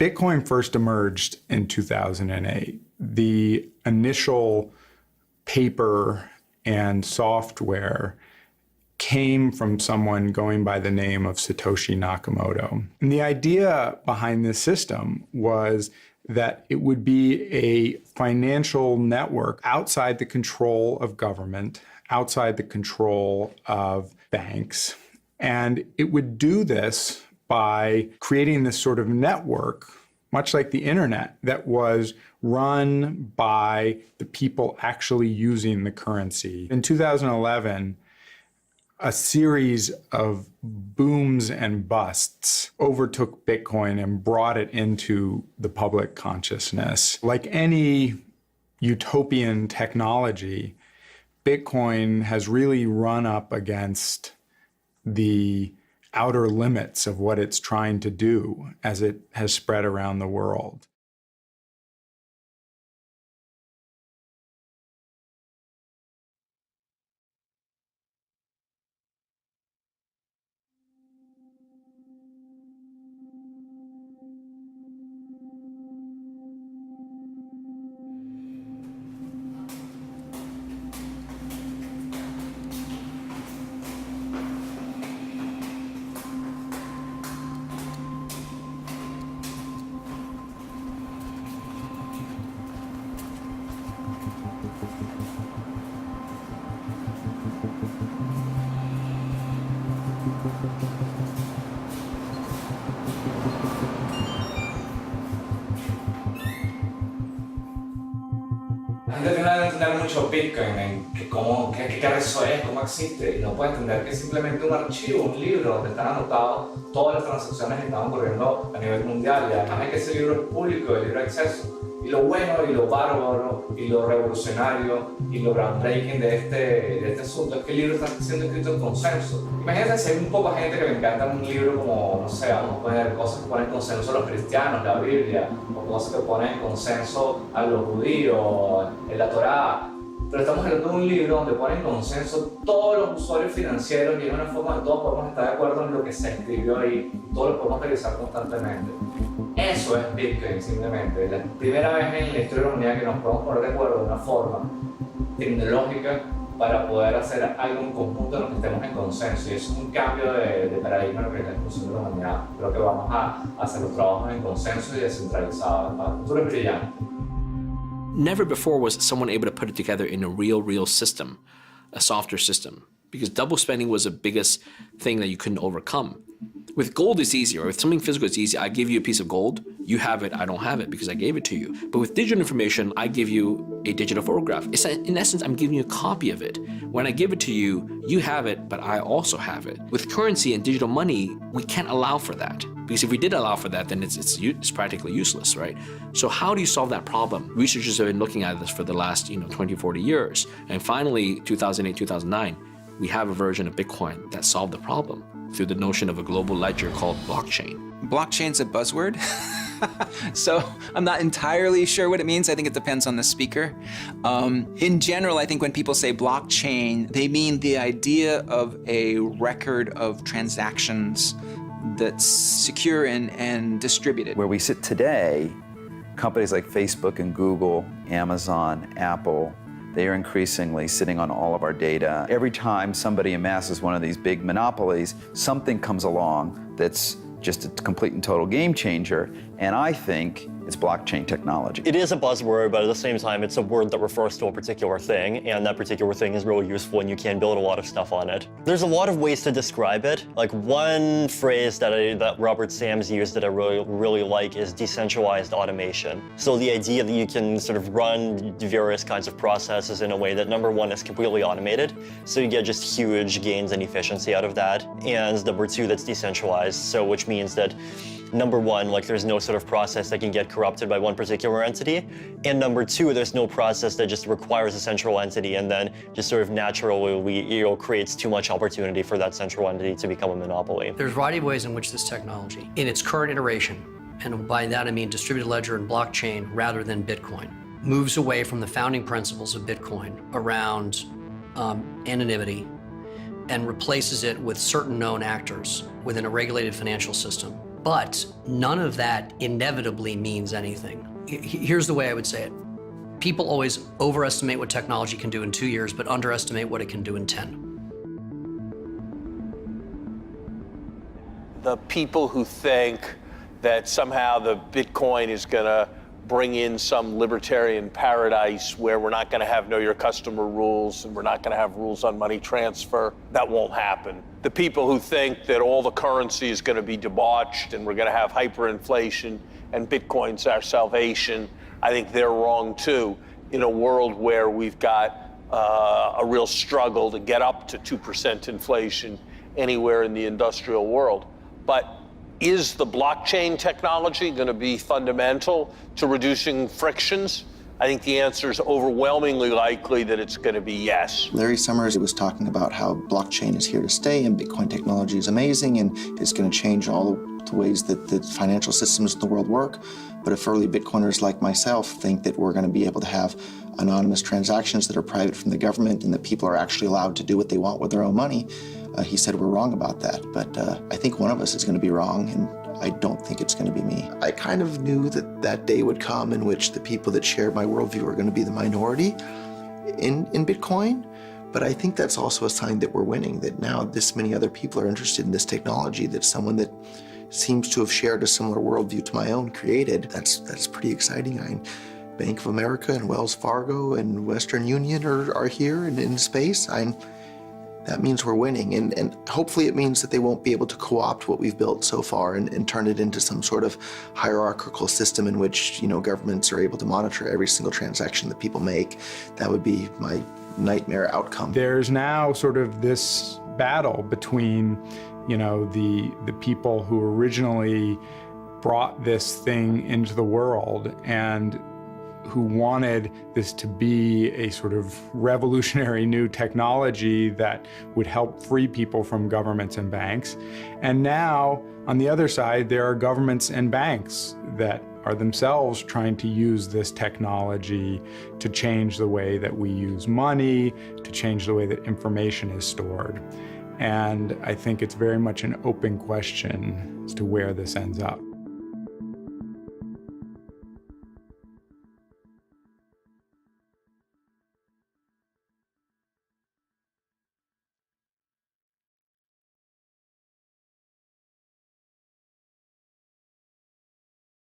Bitcoin first emerged in 2008. The initial paper and software came from someone going by the name of Satoshi Nakamoto. And the idea behind this system was that it would be a financial network outside the control of government, outside the control of banks. And it would do this by creating this sort of network, much like the internet, that was run by the people actually using the currency. In 2011, a series of booms and busts overtook Bitcoin and brought it into the public consciousness. Like any utopian technology, Bitcoin has really run up against the outer limits of what it's trying to do as it has spread around the world. La gente tiene que entender mucho Bitcoin, en qué eso es, cómo existe, y no puede entender que es simplemente un archivo, un libro donde están anotadas todas las transacciones que están ocurriendo a nivel mundial, y además de que ese libro es público, de libre acceso. Y lo bueno, y lo bárbaro, y lo revolucionario, y lo groundbreaking de este asunto es que el libro está siendo escrito en consenso. Imagínense si hay un poco de gente que le encanta un libro como, no sé, vamos a poner cosas que ponen en consenso a los cristianos, la Biblia, o cosas que ponen en consenso a los judíos, en la Torá. Pero estamos hablando de un libro donde ponen en consenso todos los usuarios financieros y en una forma donde todos podemos estar de acuerdo en lo que se escribió ahí, todos lo podemos revisar constantemente. Eso es Bitcoin, simplemente. La primera vez en la historia de la humanidad que nos podemos poner de acuerdo de una forma tecnológica para poder hacer algo en conjunto en lo que estemos en consenso. Y eso es un cambio de paradigma en lo que es la discusión de la humanidad. Creo que vamos a hacer los trabajos en consenso y descentralizados. El futuro es brillante. Never before was someone able to put it together in a real system, a software system, because double spending was the biggest thing that you couldn't overcome. With gold, it's easier. With something physical, it's easy. I give you a piece of gold, you have it, I don't have it because I gave it to you. But with digital information, I give you a digital photograph. It's in essence, I'm giving you a copy of it. When I give it to you, you have it, but I also have it. With currency and digital money, we can't allow for that. Because if we did allow for that, then it's practically useless, right? So how do you solve that problem? Researchers have been looking at this for the last 20, 40 years. And finally, 2008, 2009, we have a version of Bitcoin that solved the problem through the notion of a global ledger called blockchain. Blockchain's a buzzword. So I'm not entirely sure what it means. I think it depends on the speaker. In general, I think when people say blockchain, they mean the idea of a record of transactions that's secure and distributed. Where we sit today, companies like Facebook and Google, Amazon, Apple, they are increasingly sitting on all of our data. Every time somebody amasses one of these big monopolies, something comes along that's just a complete and total game changer, and I think it's blockchain technology. It is a buzzword, but at the same time, it's a word that refers to a particular thing, and that particular thing is really useful, and you can build a lot of stuff on it. There's a lot of ways to describe it. Like one phrase that Robert Sams used that I really like is decentralized automation. So the idea that you can sort of run various kinds of processes in a way that, number one, is completely automated, so you get just huge gains in efficiency out of that, and number two, that's decentralized, so which means that number one, like there's no sort of process that can get corrupted by one particular entity. And number two, there's no process that just requires a central entity and then just sort of naturally creates too much opportunity for that central entity to become a monopoly. There's a variety of ways in which this technology, in its current iteration, and by that I mean distributed ledger and blockchain rather than Bitcoin, moves away from the founding principles of Bitcoin around anonymity and replaces it with certain known actors within a regulated financial system But none of that inevitably means anything. Here's the way I would say it. People always overestimate what technology can do in 2 years, but underestimate what it can do in 10. The people who think that somehow the Bitcoin is going to bring in some libertarian paradise where we're not going to have know your customer rules and we're not going to have rules on money transfer, that won't happen. The people who think that all the currency is going to be debauched and we're going to have hyperinflation and Bitcoin's our salvation, I think they're wrong too, in a world where we've got a real struggle to get up to 2% inflation anywhere in the industrial world. But is the blockchain technology going to be fundamental to reducing frictions? I think the answer is overwhelmingly likely that it's going to be yes. Larry Summers was talking about how blockchain is here to stay and Bitcoin technology is amazing and it's going to change all the ways that the financial systems in the world work. But if early Bitcoiners like myself think that we're going to be able to have anonymous transactions that are private from the government and that people are actually allowed to do what they want with their own money, he said we're wrong about that. But I think one of us is going to be wrong, and I don't think it's going to be me. I kind of knew that that day would come in which the people that shared my worldview are going to be the minority in Bitcoin. But I think that's also a sign that we're winning, that now this many other people are interested in this technology, that someone that seems to have shared a similar worldview to my own created. That's pretty exciting. Bank of America and Wells Fargo and Western Union are here and in space. That means we're winning, and hopefully it means that they won't be able to co-opt what we've built so far and turn it into some sort of hierarchical system in which, governments are able to monitor every single transaction that people make. That would be my nightmare outcome. There's now sort of this battle between, the people who originally brought this thing into the world and who wanted this to be a sort of revolutionary new technology that would help free people from governments and banks. And now, on the other side, there are governments and banks that are themselves trying to use this technology to change the way that we use money, to change the way that information is stored. And I think it's very much an open question as to where this ends up.